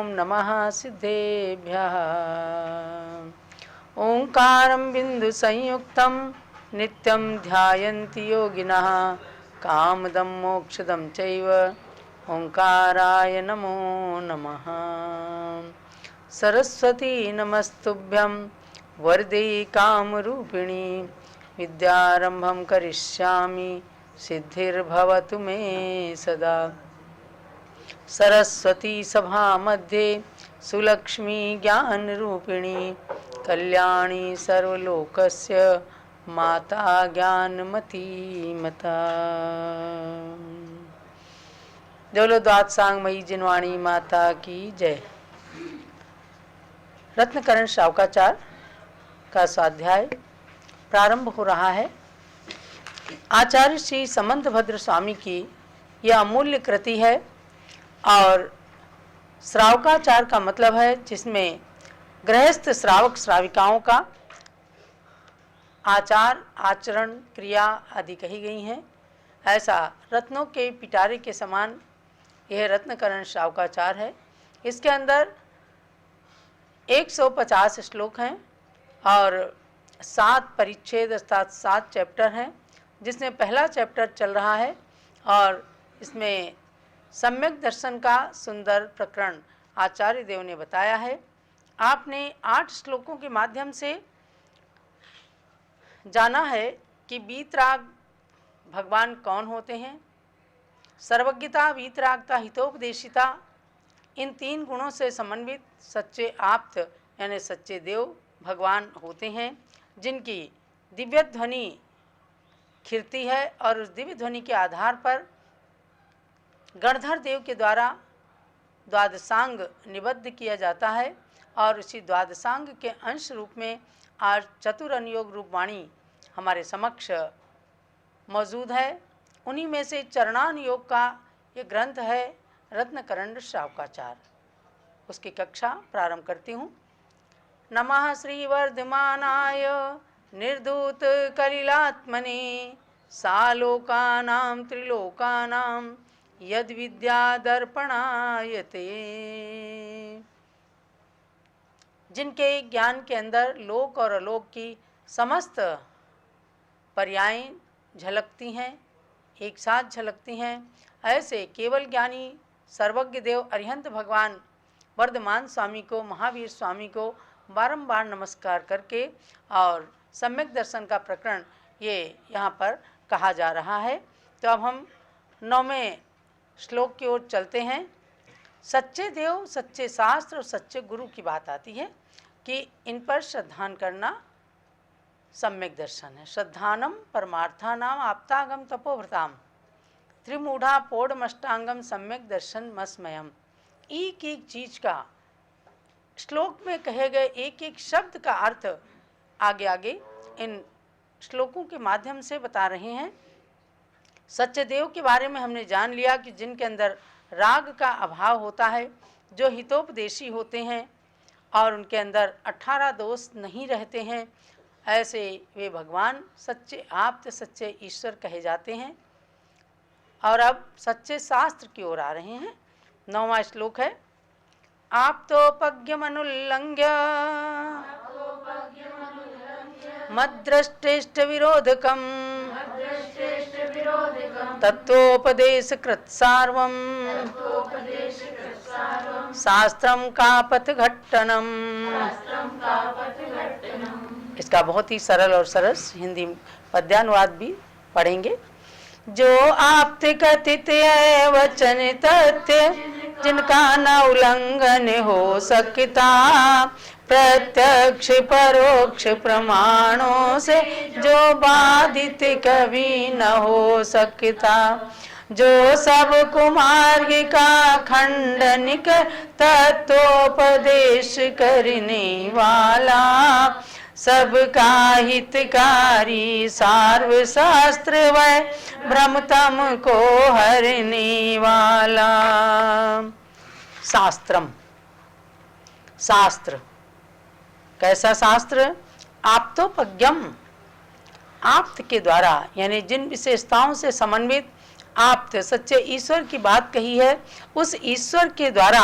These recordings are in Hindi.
ओम नमः सिद्धेभ्यः। ओंकारं बिंदु संयुक्तं नित्यं ध्यायन्ति योगिनः कामदं मोक्षदं चैव ओंकाराय नमो नमः। सरस्वती नमस्तुभ्यं वरदे कामरूपिणी विद्यारंभं करिष्यामि सिद्धिर्भवतु मे सदा। सरस्वती सभा मध्ये सुलक्ष्मी ज्ञान रूपिणी कल्याणी सर्वलोकस्य माता ज्ञानमती मता। बोलो द्वादशांगमयी जिनवाणी माता की जय। रत्नकरण शावकाचार्य का स्वाध्याय प्रारंभ हो रहा है। आचार्य श्री समंतभद्र स्वामी की यह अमूल्य कृति है और श्रावकाचार का मतलब है जिसमें गृहस्थ श्रावक श्राविकाओं का आचार आचरण क्रिया आदि कही गई हैं। ऐसा रत्नों के पिटारे के समान यह रत्नकरण श्रावकाचार है। इसके अंदर 150 श्लोक हैं और 7 परिच्छेद अर्थात 7 चैप्टर हैं, जिसमें पहला चैप्टर चल रहा है और इसमें सम्यक दर्शन का सुंदर प्रकरण आचार्य देव ने बताया है। आपने 8 श्लोकों के माध्यम से जाना है कि वीतराग भगवान कौन होते हैं, सर्वज्ञता, वीतरागता, हितोपदेशिता, इन 3 गुणों से समन्वित सच्चे आप्त यानी सच्चे देव भगवान होते हैं, जिनकी दिव्य ध्वनि खिरती है और उस दिव्य ध्वनि के आधार पर गणधर देव के द्वारा द्वादशांग निबद्ध किया जाता है और उसी द्वादशांग के अंश रूप में आज चतुरनुयोग रूप वाणी हमारे समक्ष मौजूद है। उन्हीं में से चरणानुयोग का ये ग्रंथ है रत्नकरण शावकाचार। उसकी कक्षा प्रारंभ करती हूँ। नमः श्री वर्धमानाय निर्धूत कलिलात्मने सालोकानां त्रिलोकानां यद विद्या दर्पणायते। जिनके ज्ञान के अंदर लोक और अलोक की समस्त पर्यायें झलकती हैं, एक साथ झलकती हैं, ऐसे केवल ज्ञानी सर्वज्ञ देव अरिहंत भगवान वर्धमान स्वामी को, महावीर स्वामी को बारंबार नमस्कार करके और सम्यक दर्शन का प्रकरण ये यहाँ पर कहा जा रहा है। तो अब हम 9वें श्लोक की ओर चलते हैं। सच्चे देव, सच्चे शास्त्र और सच्चे गुरु की बात आती है कि इन पर श्रद्धान करना सम्यक दर्शन है। श्रद्धानम परमार्थानाम आप्तागम तपोव्रताम त्रिमूढ़ा पौढ़मष्टांगम सम्यक दर्शन मस्मयम। एक एक चीज का श्लोक में कहे गए एक एक शब्द का अर्थ आगे आगे इन श्लोकों के माध्यम से बता रहे हैं। सच्चे देव के बारे में हमने जान लिया कि जिनके अंदर राग का अभाव होता है, जो हितोपदेशी होते हैं और उनके अंदर 18 दोष नहीं रहते हैं, ऐसे वे भगवान सच्चे आप्त सच्चे ईश्वर कहे जाते हैं। और अब सच्चे शास्त्र की ओर आ रहे हैं। 9वां श्लोक है। आप्तोपज्ञमनुल्लंघ्य मद्द्रष्टेष्ट विरोधकम तत्वोपदेशकृत सार्वम शास्त्रम का पथघट्टनम। इसका बहुत ही सरल और सरस हिंदी पद्यानुवाद भी पढ़ेंगे। जो आप्त कथित है वचन तथ्य जिनका न उल्लंघन हो सकता, प्रत्यक्ष परोक्ष प्रमाणों से जो बाधित कभी न हो सकता, जो सब कुमार्ग का खंडन कर तत्वोपदेश करने वाला, सबका हितकारी सार्वशास्त्र वै भ्रमतम को हरने वाला। शास्त्रम, शास्त्र कैसा शास्त्र? आप्तोपज्ञम, आप्त के द्वारा यानी जिन विशेषताओं से समन्वित आप्त सच्चे ईश्वर की बात कही है, उस ईश्वर के द्वारा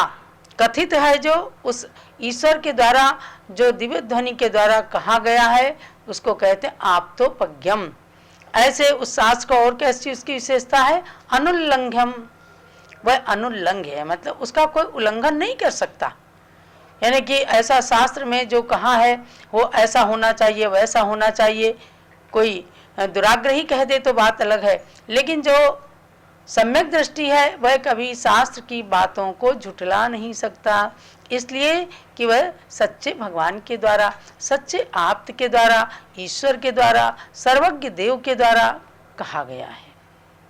कथित है जो उस ईश्वर के द्वारा जो दिव्य ध्वनि के द्वारा कहा गया है उसको कहते हैं आप्तोपज्ञम। ऐसे उस शास्त्र को और कैसी उसकी विशेषता है, अनुल्लंघ्यम, वह अनुल्लंघ्य है, मतलब उसका कोई उल्लंघन नहीं कर सकता। यानी कि ऐसा शास्त्र में जो कहा है वो ऐसा होना चाहिए वैसा होना चाहिए, कोई दुराग्रही कह दे तो बात अलग है, लेकिन जो सम्यक दृष्टि है वह कभी शास्त्र की बातों को झुठला नहीं सकता, इसलिए कि वह सच्चे भगवान के द्वारा, सच्चे आप्त के द्वारा, ईश्वर के द्वारा, सर्वज्ञ देव के द्वारा कहा गया है।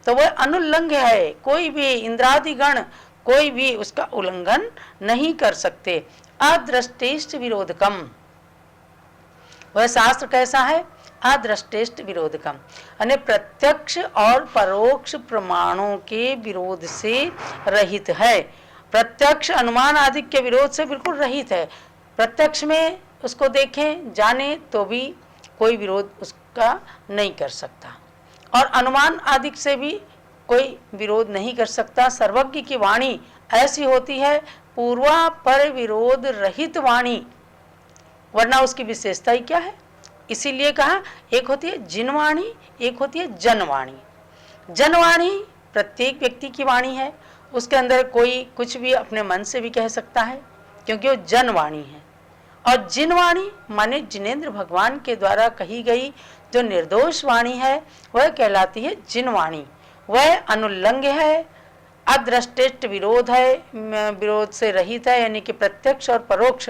तो वह अनुल्लंघ्य है, कोई भी इंद्रादिगण कोई भी उसका उल्लंघन नहीं कर सकते। अदृष्टेष्ट विरोधकम, वह शास्त्र कैसा है, अदृष्टेष्ट विरोधकम, यानी प्रत्यक्ष और परोक्ष प्रमाणों के विरोध से रहित है। प्रत्यक्ष अनुमान आदि के विरोध से बिल्कुल रहित है। प्रत्यक्ष में उसको देखें जाने तो भी कोई विरोध उसका नहीं कर सकता, और अनुमान आदि से भी कोई विरोध नहीं कर सकता। सर्वज्ञ की वाणी ऐसी होती है पूर्वापर विरोध रहित वाणी, वरना उसकी विशेषता ही क्या है। इसीलिए कहा एक होती है जिनवाणी, एक होती है जनवाणी। जनवाणी प्रत्येक व्यक्ति की वाणी है, उसके अंदर कोई कुछ भी अपने मन से भी कह सकता है क्योंकि वो जनवाणी है। और जिनवाणी माने जिनेंद्र भगवान के द्वारा कही गई जो निर्दोष वाणी है वह कहलाती है जिनवाणी, वह अनुल्लंघ्य है, अदृष्टेष्ट विरोध है, विरोध से रहित है, यानी कि प्रत्यक्ष और परोक्ष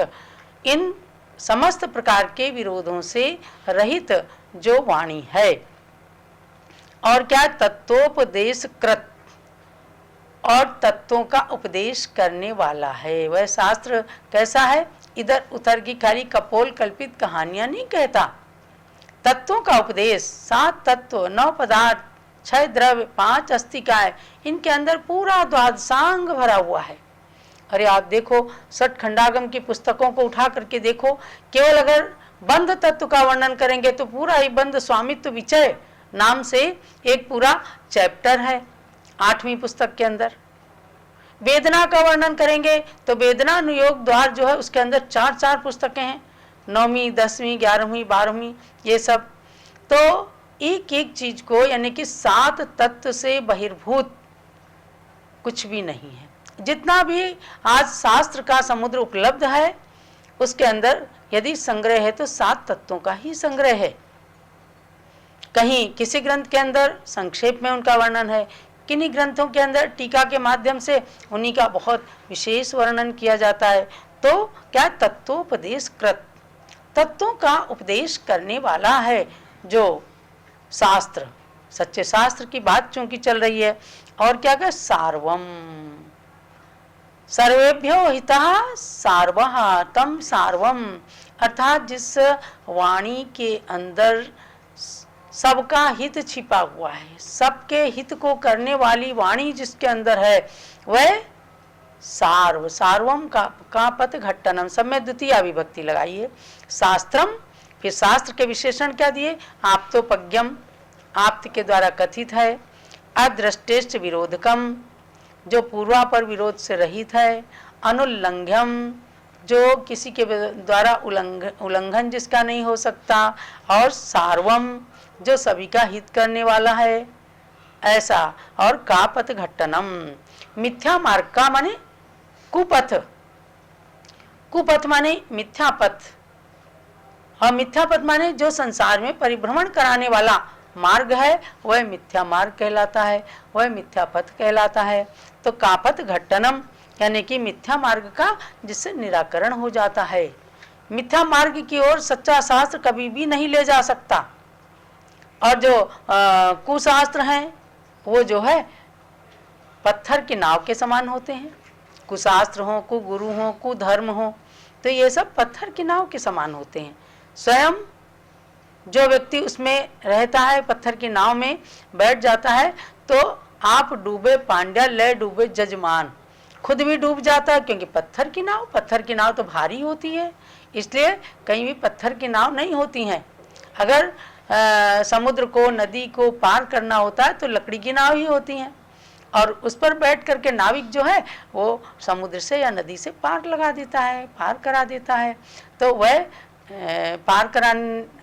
इन समस्त प्रकार के विरोधों से रहित जो वाणी है। और क्या, तत्वोपदेश कृत, और तत्वों का उपदेश करने वाला है। वह शास्त्र कैसा है, इधर उधर की खाली कपोल कल्पित कहानियां नहीं कहता। तत्वों का उपदेश, 7 तत्व, 9 पदार्थ, 6 द्रव्य, 5 अस्तिकाएं, इनके अंदर पूरा द्वादशांग भरा हुआ है। अरे आप देखो सठ खंडागम की पुस्तकों को उठा करके देखो, केवल अगर बंध तत्व का वर्णन करेंगे तो पूरा ही बंध स्वामित्व विचय नाम से एक पूरा चैप्टर है 8वीं पुस्तक के अंदर। वेदना का वर्णन करेंगे तो वेदना अनुयोग द्वार जो है उसके अंदर 4 पुस्तकें हैं, 9वीं, 10वीं, 11वीं, 12वीं, ये सब। तो एक एक चीज को, यानी कि 7 तत्व से बहिर्भूत कुछ भी नहीं है। जितना भी आज शास्त्र का समुद्र उपलब्ध है उसके अंदर यदि संग्रह है तो 7 तत्वों का ही संग्रह है। कहीं किसी ग्रंथ के अंदर संक्षेप में उनका वर्णन है, किन्हीं ग्रंथों के अंदर टीका के माध्यम से उन्हीं का बहुत विशेष वर्णन किया जाता है। तो क्या, तत्वोपदेश कृत, तत्वों का उपदेश करने वाला है जो शास्त्र, सच्चे शास्त्र की बात चूंकि चल रही है। और क्या कह, सार्वम, सर्वेभ्यो हितः सार्वः तम सार्वम, अर्थात जिस वाणी के अंदर सबका हित छिपा हुआ है, सबके हित को करने वाली वाणी जिसके अंदर है वह सार्व, सार्वम का पथ घट्टनम, सब में द्वितीय विभक्ति लगाइए। शास्त्रम, फिर शास्त्र के विशेषण क्या दिए, आप्तोपज्ञम, आप्त के द्वारा कथित है, अदृष्टेष्ट विरोधकम, जो पूर्वापर विरोध से रहित है, अनुल्लंघ्यम, जो किसी के द्वारा उल्लंघन जिसका नहीं हो सकता, और सार्वम, जो सभी का हित करने वाला है, ऐसा। और का पथ घट्टनम, मिथ्या मार्ग का माने कुपथ, कुपथ माने मिथ्या पथ, और मिथ्या पथ माने जो संसार में परिभ्रमण कराने वाला मार्ग है वह मिथ्या मार्ग कहलाता है, वह मिथ्या पथ कहलाता है। तो कापथ घट्टनम, यानी कि मिथ्या मार्ग का जिससे निराकरण हो जाता है। मिथ्या मार्ग की ओर सच्चा शास्त्र कभी भी नहीं ले जा सकता। और जो कुशास्त्र हैं वो जो है पत्थर की नाव के समान होते हैं। कुशास्त्र हो, कुगुरु हो, कुधर्म हो, तो ये सब पत्थर की नाव के समान होते हैं। स्वयं जो व्यक्ति उसमें रहता है, पत्थर की नाव में बैठ जाता है, तो आप डूबे पांड्या ले डूबे जजमान, खुद भी डूब जाता है, क्योंकि पत्थर की नाव तो भारी होती है, इसलिए कहीं भी पत्थर की नाव नहीं होती हैं। अगर समुद्र को, नदी को पार करना होता है तो लकड़ी की नाव ही होती हैं। और उस पर बैठ करके नाविक जो है वो समुद्र से या नदी से पार लगा देता है, पार करा देता है। तो वह पार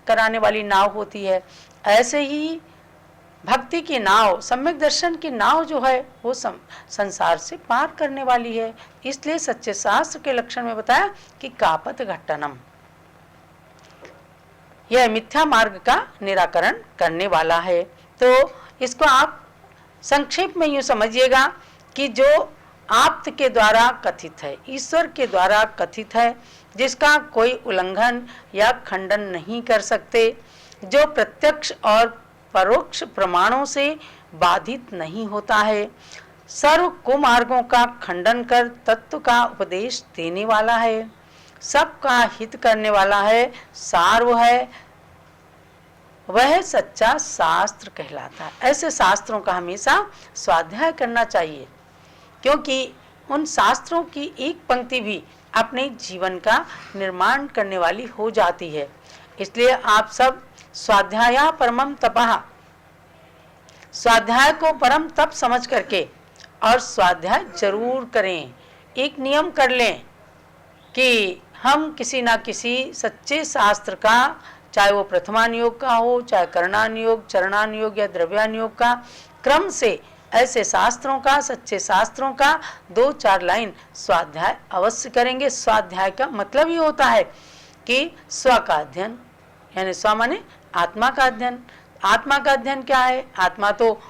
कराने वाली नाव होती है। ऐसे ही भक्ति की नाव, सम्यक दर्शन की नाव जो है वो संसार से पार करने वाली है। इसलिए सच्चे शास्त्र के लक्षण में बताया कि कापत घट्टनम, यह मिथ्या मार्ग का निराकरण करने वाला है। तो इसको आप संक्षेप में यूँ समझिएगा कि जो आप्त के द्वारा कथित है, ईश्वर के द्वारा कथित है, जिसका कोई उल्लंघन या खंडन नहीं कर सकते, जो प्रत्यक्ष और परोक्ष प्रमाणों से बाधित नहीं होता है, सर्व कुमार्गों का खंडन कर तत्व का उपदेश देने वाला है, सबका हित करने वाला है, सार्व है, वह सच्चा शास्त्र कहलाता है। ऐसे शास्त्रों का हमेशा स्वाध्याय करना चाहिए, क्योंकि उन शास्त्रों की एक पंक्ति भी अपने जीवन का निर्माण करने वाली हो जाती है। इसलिए आप सब स्वाध्याय परमम तपः, स्वाध्याय को परम तप समझ करके और स्वाध्याय जरूर करें। एक नियम कर लें कि हम किसी ना किसी सच्चे शास्त्र का, चाहे वो प्रथमानुयोग का हो, चाहे करणानुयोग, चरणानुयोग या द्रव्यानुयोग का, क्रम से ऐसे शास्त्रों का, सच्चे शास्त्रों का 2-4 लाइन स्वाध्याय अवश्य करेंगे। स्वाध्याय का मतलब ही होता है कि स्व का अध्ययन, यानी स्व माने आत्मा का अध्ययन। आत्मा का अध्ययन क्या है? आत्मा तो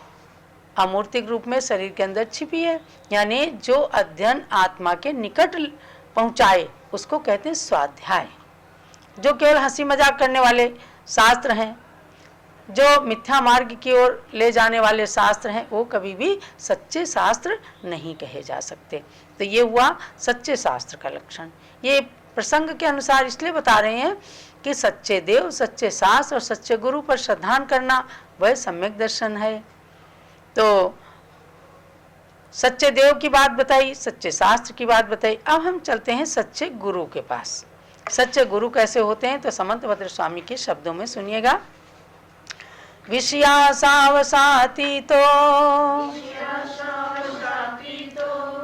अमूर्तिक रूप में शरीर के अंदर छिपी है, यानी जो अध्ययन आत्मा के निकट पहुंचाए उसको कहते हैं स्वाध्याय। जो केवल हंसी मजाक करने वाले शास्त्र हैं, जो मिथ्या मार्ग की ओर ले जाने वाले शास्त्र हैं, वो कभी भी सच्चे शास्त्र नहीं कहे जा सकते। तो ये हुआ सच्चे शास्त्र का लक्षण। ये प्रसंग के अनुसार इसलिए बता रहे हैं कि सच्चे देव, सच्चे शास्त्र और सच्चे गुरु पर श्रद्धान करना वह सम्यक दर्शन है। तो सच्चे देव की बात बताई, सच्चे शास्त्र की बात बताई। अब हम चलते हैं सच्चे गुरु के पास। सच्चे गुरु कैसे होते हैं? तो समंतभद्र स्वामी के शब्दों में सुनिएगा। विषयासावसातीतो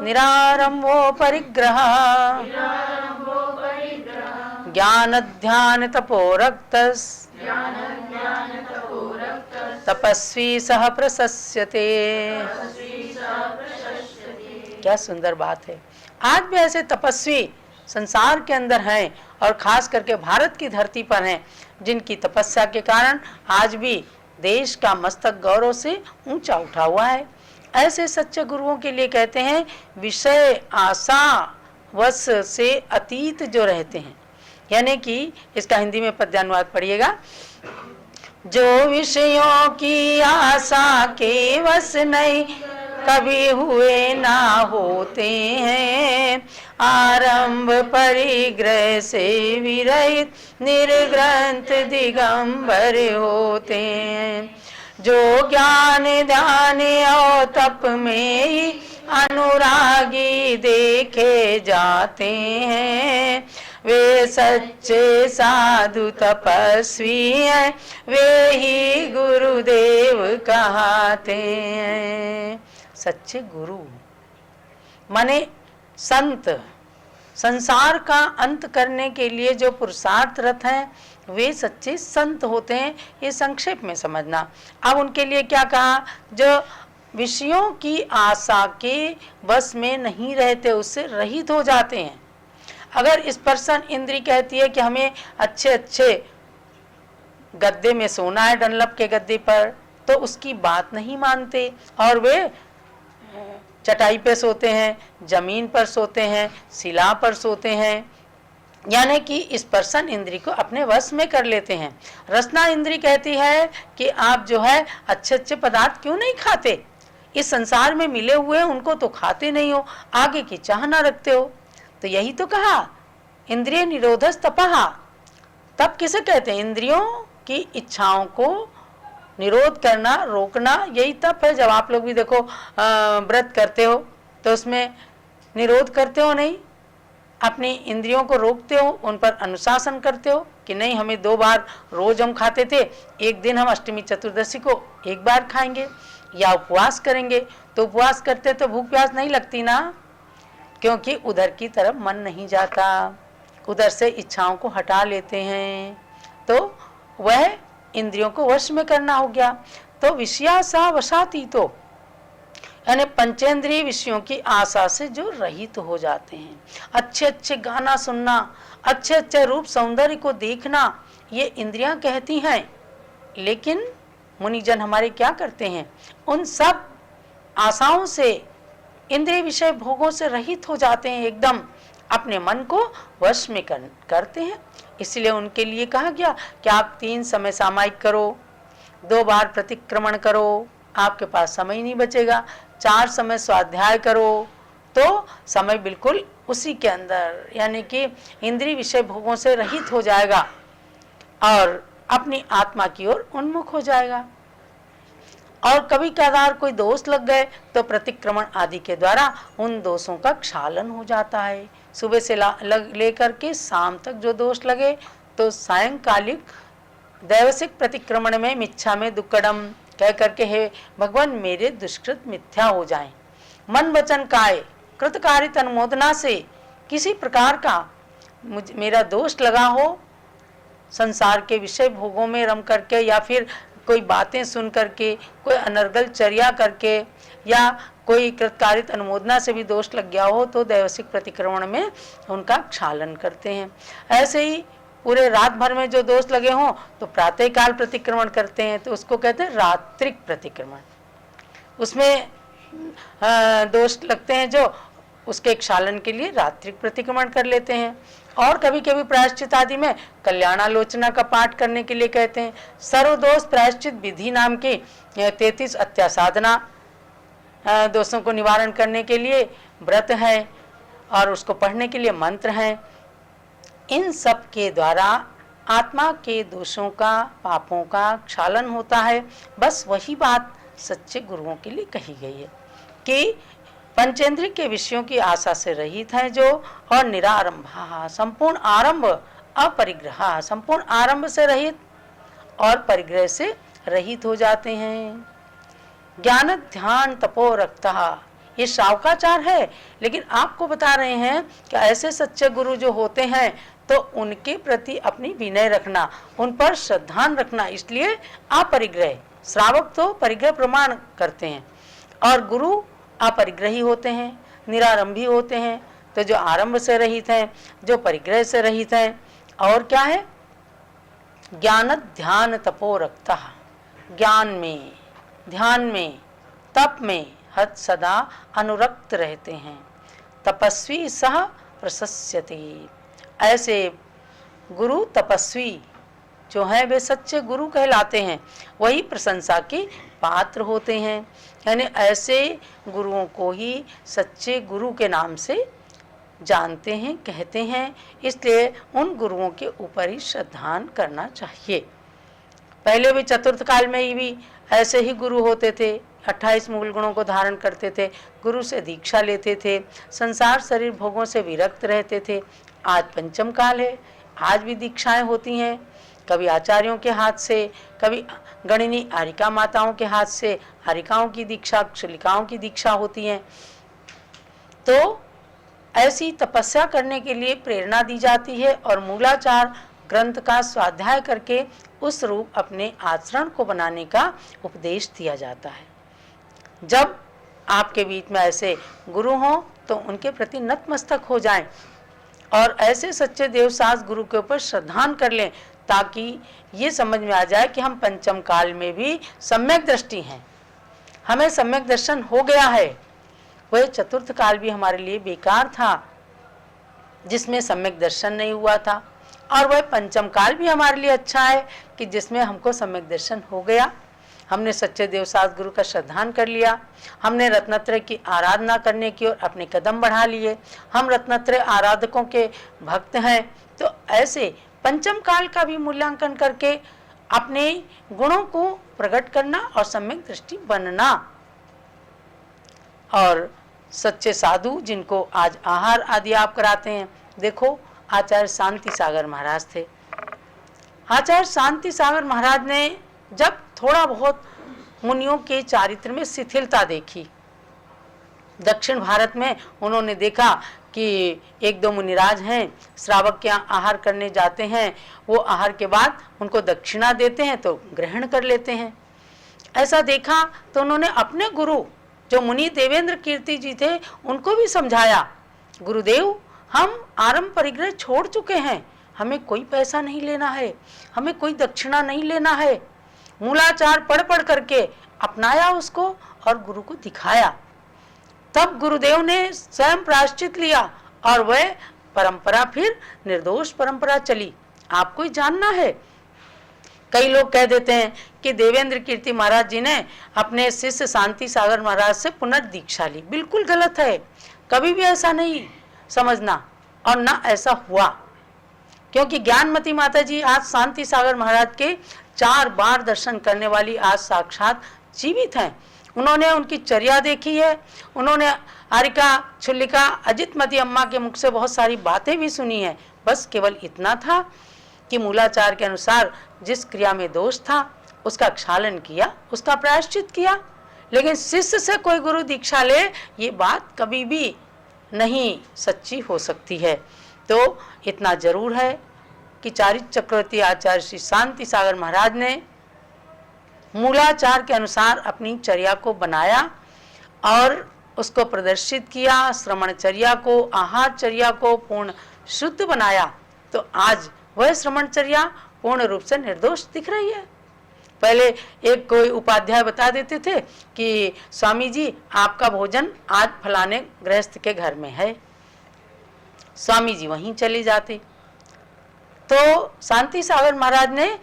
निरारंभो परिग्रह ज्ञान ध्यान तपोरक्तस् तपस्वी सह प्रशस्यते। क्या सुंदर बात है। आज भी ऐसे तपस्वी संसार के अंदर हैं और खास करके भारत की धरती पर हैं, जिनकी तपस्या के कारण आज भी देश का मस्तक गौरव से ऊंचा उठा हुआ है। ऐसे सच्चे गुरुओं के लिए कहते हैं विषय आशा वश से अतीत जो रहते हैं, यानी कि इसका हिंदी में पद्यानुवाद पढ़िएगा। जो विषयों की आशा के वश नहीं कभी हुए ना होते हैं, आरंभ परिग्रह से विरहित निर्ग्रंथ दिगंबर होते हैं। जो ज्ञान ध्यान और तप में ही अनुरागी देखे जाते हैं, वे सच्चे साधु तपस्वी हैं, वे ही गुरुदेव कहते हैं। सच्चे गुरु माने संत, संसार का अंत करने के लिए जो पुरुषार्थरत हैं वे सच्चे संत होते हैं। ये संक्षेप में समझना। अब उनके लिए क्या कहा? जो विषयों की आशा के बस में नहीं रहते, उससे रहित हो जाते हैं। अगर स्पर्शन इंद्री कहती है कि हमें अच्छे अच्छे गद्दे में सोना है, डनलप के गद्दे पर, तो उसकी बात नहीं मानते और वे चटाई पे सोते हैं, जमीन पर सोते हैं, शिला पर सोते हैं, यानी कि स्पर्शन इंद्री को अपने वश में कर लेते हैं। रसना इंद्री कहती है कि आप जो है अच्छे अच्छे पदार्थ क्यों नहीं खाते, इस संसार में मिले हुए उनको तो खाते नहीं हो, आगे की चाह ना रखते हो। तो यही तो कहा इंद्रिय निरोधस तपः। तप किसे कहते हैं? इंद्रियों की इच्छाओं को निरोध करना, रोकना, यही तप है। जब आप लोग भी देखो व्रत करते हो तो उसमें निरोध करते हो, नहीं, अपनी इंद्रियों को रोकते हो, उन पर अनुशासन करते हो कि नहीं हमें 2 बार रोज हम खाते थे, एक दिन हम अष्टमी चतुर्दशी को 1 बार खाएंगे या उपवास करेंगे। तो उपवास करते तो भूख प्यास नहीं लगती ना, क्योंकि उधर की तरफ मन नहीं जाता, उधर से इच्छाओं को हटा लेते हैं, तो वह इंद्रियों को वश में करना हो गया। तो विषयासा वशाती, तो यानी पंचेंद्रिय विषयों की आशा से जो रहित हो जाते हैं। अच्छे अच्छे गाना सुनना, अच्छे अच्छे रूप सौंदर्य को देखना, ये इंद्रियां कहती हैं, लेकिन मुनिजन हमारे क्या करते हैं, उन सब आशाओं से, इंद्रिय विषय भोगों से रहित हो जाते हैं, एकदम अपने मन को वश में करते हैं। इसलिए उनके लिए कहा गया कि आप 3 समय सामायिक करो, 2 बार प्रतिक्रमण करो, आपके पास समय ही नहीं बचेगा, 4 समय स्वाध्याय करो, तो समय बिल्कुल उसी के अंदर, यानी कि इंद्रिय विषय भोगों से रहित हो जाएगा और अपनी आत्मा की ओर उन्मुख हो जाएगा। और कभी कभार कोई दोष लग गए तो प्रतिक्रमण आदि के द्वारा उन दोषों का क्षालन हो जाता है। सुबह से लेकर के शाम तक जो दोष लगे, तो सायंकालिक दैवसिक प्रतिक्रमण में मिच्छा में दुक्कड़म कह करके, हे भगवान मेरे दुष्कृत मिथ्या हो जाएं, मन वचन काय कृतकारित अनुमोदना से किसी प्रकार का मेरा दोष लगा हो, संसार के विषय भोगों में रम करके, या फिर कोई बातें सुन करके, कोई अनर्गल चर्या करके, या कोई कृतकारित अनुमोदना से भी दोष लग गया हो, तो दैवसिक प्रतिक्रमण में उनका क्षालन करते हैं। ऐसे ही पूरे रात भर में जो दोष लगे हों तो प्रातः काल प्रतिक्रमण करते हैं, तो उसको कहते हैं रात्रिक प्रतिक्रमण। उसमें दोष लगते हैं जो, उसके क्षालन के लिए रात्रिक प्रतिक्रमण कर लेते हैं। और कभी कभी प्रायश्चित आदि में कल्याणालोचना का पाठ करने के लिए कहते हैं। सर्वदोष प्रायश्चित विधि नाम की 33 अत्यासाधना दोषों को निवारण करने के लिए व्रत है, और उसको पढ़ने के लिए मंत्र हैं। इन सब के द्वारा आत्मा के दोषों का, पापों का क्षालन होता है। बस वही बात सच्चे गुरुओं के लिए कही गई है कि पंचेंद्रिय के विषयों की आशा से रहित है जो, और निरारंभा संपूर्ण आरंभ, अपरिग्रह संपूर्ण आरंभ से रहित और परिग्रह से रहित हो जाते हैं। ज्ञान ध्यान तपो रक्तः, ये शावकाचार है, लेकिन आपको बता रहे हैं कि ऐसे सच्चे गुरु जो होते हैं तो उनके प्रति अपनी विनय रखना, उन पर श्रद्धान रखना। इसलिए अपरिग्रह, श्रावक तो परिग्रह प्रमाण करते हैं और गुरु अपरिग्रही होते हैं, निरारंभी होते हैं। तो जो आरंभ से रहित हैं, जो परिग्रह से रहित हैं, और क्या है, ज्ञान ध्यान तपो रक्तः, ज्ञान में, ध्यान में, तप में हद सदा अनुरक्त रहते हैं। तपस्वी सह प्रशस्यते, ऐसे गुरु तपस्वी जो हैं वे सच्चे गुरु कहलाते हैं, वही प्रशंसा के पात्र होते हैं। यानी ऐसे गुरुओं को ही सच्चे गुरु के नाम से जानते हैं, कहते हैं। इसलिए उन गुरुओं के ऊपर ही श्रद्धान करना चाहिए। पहले भी चतुर्थ काल में ही भी ऐसे ही गुरु होते थे, 28 मूल गुणों को धारण करते थे, गुरु से दीक्षा लेते थे, संसार शरीर भोगों से विरक्त रहते थे। आज पंचम काल है, आज भी दीक्षाएं होती हैं, कभी आचार्यों के हाथ से, कभी गणिनी आरिका माताओं के हाथ से आरिकाओं की दीक्षा, क्षुलिकाओं की दीक्षा होती हैं। तो ऐसी तपस्या करने के लिए प्रेरणा दी जाती है और मूलाचार ग्रंथ का स्वाध्याय करके उस रूप अपने आचरण को बनाने का उपदेश दिया जाता है। जब आपके बीच में ऐसे गुरु हों तो उनके प्रति नतमस्तक हो जाएं और ऐसे सच्चे देवसास गुरु के ऊपर श्रद्धान कर लें, ताकि ये समझ में आ जाए कि हम पंचम काल में भी सम्यक दृष्टि हैं, हमें सम्यक दर्शन हो गया है। वह चतुर्थ काल भी हमारे लिए बेकार था जिसमें सम्यक दर्शन नहीं हुआ था, और वह पंचम काल भी हमारे लिए अच्छा है कि जिसमें हमको सम्यक दर्शन हो गया। हमने सच्चे देवसास गुरु का श्रद्धान कर लिया, हमने रत्नत्रय की आराधना करने की ओर अपने कदम बढ़ा लिए, हम रत्नत्रय आराधकों के भक्त हैं। तो ऐसे पंचम काल का भी मूल्यांकन करके अपने गुणों को प्रकट करना और सम्यक दृष्टि बनना। और सच्चे साधु जिनको आज आहार आदि आप कराते हैं, देखो आचार्य शांति सागर महाराज थे। आचार्य शांति सागर महाराज ने जब थोड़ा बहुत मुनियों के चारित्र में शिथिलता देखी, दक्षिण भारत में उन्होंने देखा कि एक दो मुनिराज हैं, श्रावक के यहाँ आहार करने जाते हैं, वो आहार के बाद उनको दक्षिणा देते हैं तो ग्रहण कर लेते हैं। ऐसा देखा तो उन्होंने अपने गुरु जो मुनि देवेंद्र कीर्ति जी थे उनको भी समझाया, गुरुदेव हम आरंभ परिग्रह छोड़ चुके हैं, हमें कोई पैसा नहीं लेना है, हमें कोई दक्षिणा नहीं लेना है। मूलाचार पढ़ पढ़ करके अपनाया उसको और गुरु को दिखाया। तब गुरुदेव ने स्वयं प्रायश्चित लिया और वह परंपरा फिर निर्दोष परंपरा चली। आपको ही जानना है, कई लोग कह देते हैं कि देवेंद्र कीर्ति महाराज जी ने अपने शिष्य शांति सागर महाराज से पुनर्दीक्षा ली। बिल्कुल गलत है, कभी भी ऐसा नहीं समझना और ना ऐसा हुआ, क्योंकि ज्ञानमती माता जी आज शांति सागर महाराज के 4 बार दर्शन करने वाली आज साक्षात जीवित हैं। उन्होंने उनकी चर्या देखी है, उन्होंने आरिका छुल्लिका अजितमती अम्मा के मुख से बहुत सारी बातें भी सुनी है। बस केवल इतना था कि मूलाचार के अनुसार जिस क्रिया में दोष था उसका क्षालन किया, उसका प्रायश्चित किया। लेकिन शिष्य से कोई गुरु दीक्षा ले, ये बात कभी भी नहीं सच्ची हो सकती है। तो इतना जरूर है कि चारित्र चक्रवर्ती आचार्य श्री शांति सागर महाराज ने मूलाचार के अनुसार अपनी चर्या को बनाया और उसको प्रदर्शित किया, श्रमणचर्या को, आहारचर्या को पूर्ण शुद्ध बनाया। तो आज वह श्रमणचर्या पूर्ण रूप से निर्दोष दिख रही है। पहले एक कोई उपाध्याय बता देते थे कि स्वामी जी आपका भोजन आज फलाने गृहस्थ के घर में है, स्वामी जी वहीं चले जाते। तो शांति सागर महाराज ने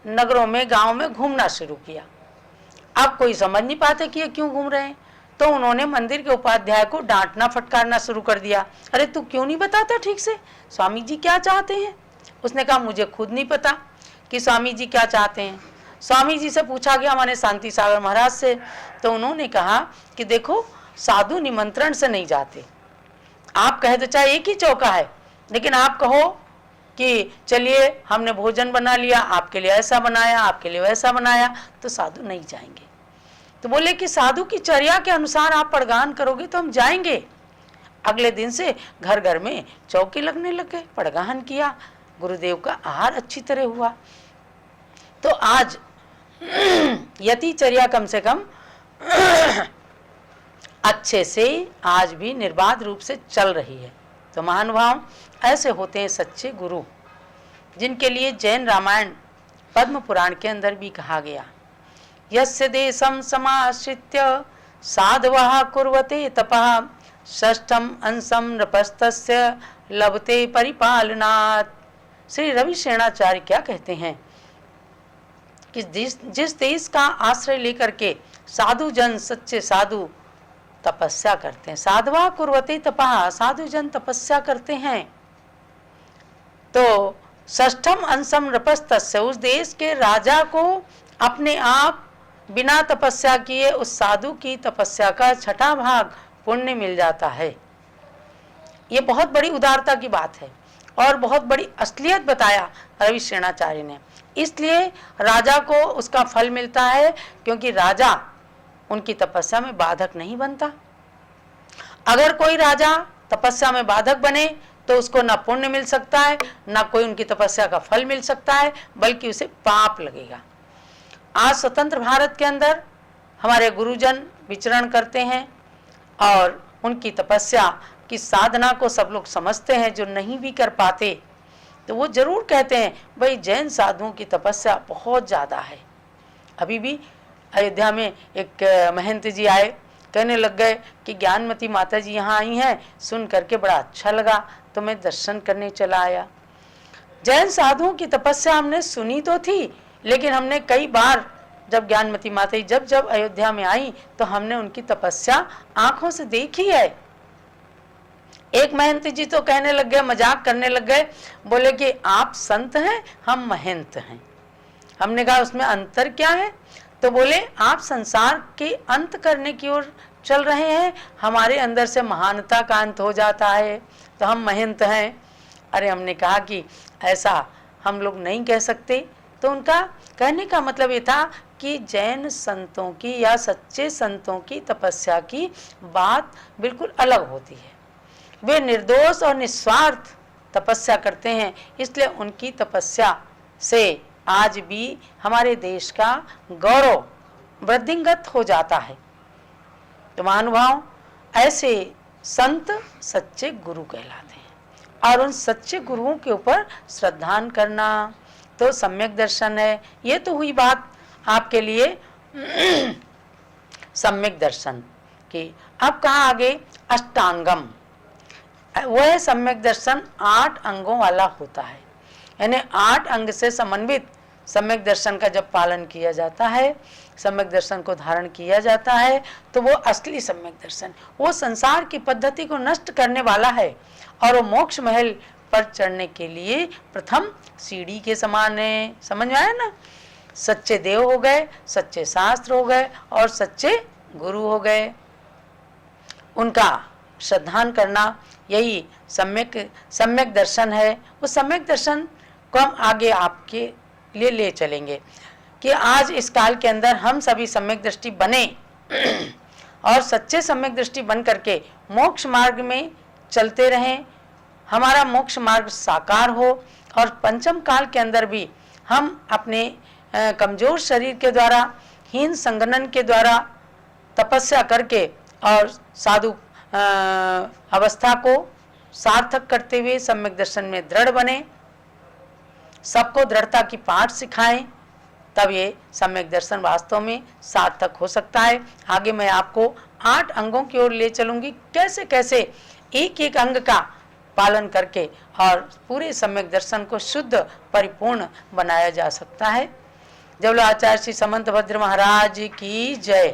नगरों में गांव में घूमना शुरू किया। अब कोई समझ नहीं पाते कि ये क्यों घूम रहे हैं, तो उन्होंने मंदिर के उपाध्याय को डांटना फटकारना शुरू कर दिया। अरे तू क्यों नहीं बताता ठीक से, स्वामी जी क्या चाहते हैं? उसने कहा मुझे खुद नहीं पता कि स्वामी जी क्या चाहते हैं। स्वामी जी से पूछा गया हमारे शांति सागर महाराज से, तो उन्होंने कहा कि देखो साधु निमंत्रण से नहीं जाते, आप कहे तो चाहे एक ही चौका है, लेकिन आप कहो कि चलिए हमने भोजन बना लिया, आपके लिए ऐसा बनाया, आपके लिए वैसा बनाया, तो साधु नहीं जाएंगे। तो बोले कि साधु की चर्या के अनुसार आप पड़गान करोगे तो हम जाएंगे। अगले दिन से घर घर में चौकी लगने लग गए, पड़गान किया, गुरुदेव का आहार अच्छी तरह हुआ। तो आज यति चर्या कम से कम अच्छे से आज भी निर्बाध रूप से चल रही है। तो महानुभाव ऐसे होते हैं सच्चे गुरु, जिनके लिए जैन रामायण पद्म पुराण के अंदर भी कहा गया, यस्य देशम समाश्रित्य साधवः कुर्वते तपः षष्ठम अंशम नृपस्तस्य लभते परिपालनात्। श्री रवि सेनाचार्य क्या कहते हैं कि जिस देश का आश्रय लेकर के साधु जन, सच्चे साधु तपस्या करते हैं, साधवा कुर्वते तपः, साधु जन तपस्या करते हैं, तो षष्ठम अंशम नृपस्तस्य, उस देश के राजा को अपने आप बिना तपस्या किए उस साधु की तपस्या का 6ठा भाग पुण्य मिल जाता है। ये बहुत बड़ी उदारता की बात है और बहुत बड़ी असलियत बताया रवि सेनाचार्य ने। इसलिए राजा को उसका फल मिलता है, क्योंकि राजा उनकी तपस्या में बाधक नहीं बनता। अगर कोई राजा तपस्या में बाधक बने तो उसको ना पुण्य मिल सकता है, ना कोई उनकी तपस्या का फल मिल सकता है, बल्कि उसे पाप लगेगा। आज स्वतंत्र भारत के अंदर हमारे गुरुजन विचरण करते हैं और उनकी तपस्या की साधना को सब लोग समझते हैं। जो नहीं भी कर पाते तो वो जरूर कहते हैं भाई जैन साधुओं की तपस्या बहुत ज़्यादा है। अभी भी अयोध्या में एक महंत जी आए, कहने लग गए कि ज्ञानमती माता जी यहाँ आई हैं, सुन करके बड़ा अच्छा लगा तो मैं दर्शन करने चला आया। जैन साधुओं की तपस्या हमने सुनी तो थी, लेकिन हमने कई बार जब ज्ञानमती माता जी जब अयोध्या में आई तो हमने उनकी तपस्या आंखों से देखी है। एक महंत जी तो कहने लग गए, मजाक करने लग गए, बोले कि आप संत हैं, हम महंत हैं। हमने कहा उसमें अंतर क्या है? तो बोले आप संसार के अंत करने की ओर चल रहे हैं, हमारे अंदर से महानता का अंत हो जाता है तो हम महंत हैं। अरे हमने कहा कि ऐसा हम लोग नहीं कह सकते। तो उनका कहने का मतलब ये था कि जैन संतों की या सच्चे संतों की तपस्या की बात बिल्कुल अलग होती है। वे निर्दोष और निस्वार्थ तपस्या करते हैं, इसलिए उनकी तपस्या से आज भी हमारे देश का गौरव वृद्धिंगत हो जाता है। तो महानुभाव, ऐसे संत सच्चे गुरु कहलाते हैं और उन सच्चे गुरुओं के ऊपर श्रद्धान करना तो सम्यक दर्शन है। ये तो हुई बात आपके लिए सम्यक दर्शन की। अब कहाँ आगे, अष्टांगम। वह सम्यक दर्शन 8 अंगों वाला होता है, यानी 8 अंग से समन्वित सम्यक दर्शन का जब पालन किया जाता है, सम्यक दर्शन को धारण किया जाता है, तो वो असली सम्यक दर्शन, वो संसार की पद्धति को नष्ट करने वाला है और वो मोक्ष महल पर चढ़ने के लिए प्रथम सीढ़ी के समान है। समझ में आया ना? सच्चे देव हो गए, सच्चे शास्त्र हो गए और सच्चे गुरु हो गए, उनका श्रद्धान करना यही सम्यक दर्शन है। उस सम्यक दर्शन को हम आगे आपके लिए ले चलेंगे कि आज इस काल के अंदर हम सभी सम्यक दृष्टि बने और सच्चे सम्यक दृष्टि बन करके मोक्ष मार्ग में चलते रहें, हमारा मोक्ष मार्ग साकार हो और पंचम काल के अंदर भी हम अपने कमजोर शरीर के द्वारा, हीन संगठन के द्वारा तपस्या करके और साधु अवस्था को सार्थक करते हुए सम्यक दर्शन में दृढ़ बने, सबको दृढ़ता की पाठ सिखाएं, तब ये सम्यक दर्शन वास्तव में सार्थक हो सकता है। आगे मैं आपको 8 अंगों की ओर ले चलूंगी, कैसे कैसे एक एक अंग का पालन करके और पूरे सम्यक दर्शन को शुद्ध परिपूर्ण बनाया जा सकता है। जब आचार्य श्री समंत भद्र महाराज की जय।